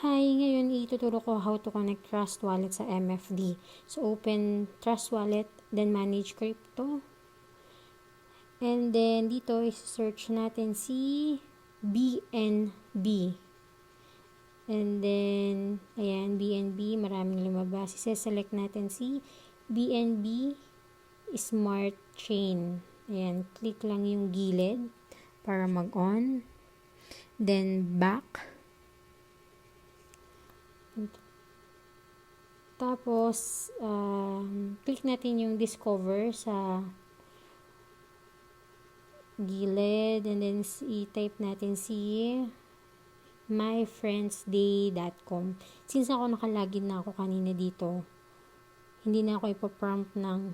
Hi, ngayon ituturo ko how to connect Trust Wallet sa MFD. So, open Trust Wallet, then manage crypto. And then, dito, search natin si BNB. And then, ayan, BNB, maraming lumabas. Select natin si BNB Smart Chain. Ayan, click lang yung gilid para mag-on. Then, back. Tapos, click natin yung discover sa gilid and then i-type natin si myfriendsday.com. Since ako nakalagin na ako kanina dito, hindi na ako ipaprompt ng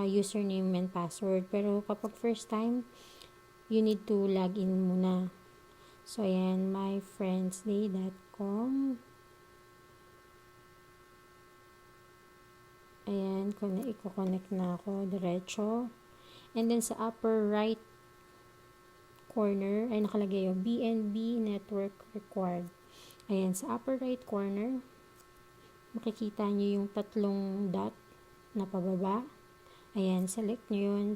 username and password. Pero kapag first time, you need to log in muna. So, ayan, myfriendsday.com. Ayan, i-connect na ako diretso. And then sa upper right corner ay nakalagay yung BNB network required. Ayan, sa upper right corner makikita nyo yung tatlong dot na pababa. Ayan, select nyo yun.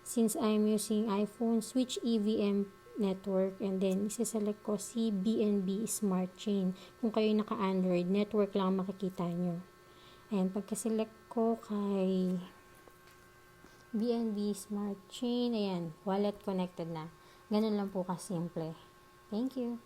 Since I'm using iPhone, switch EVM network and then isi-select ko si BNB Smart Chain. Kung kayo naka-Android, network lang makikita nyo. Ayan, pagka-select ko kay BNB Smart Chain, ayan, wallet connected na. Ganun lang po kasimple. Thank you.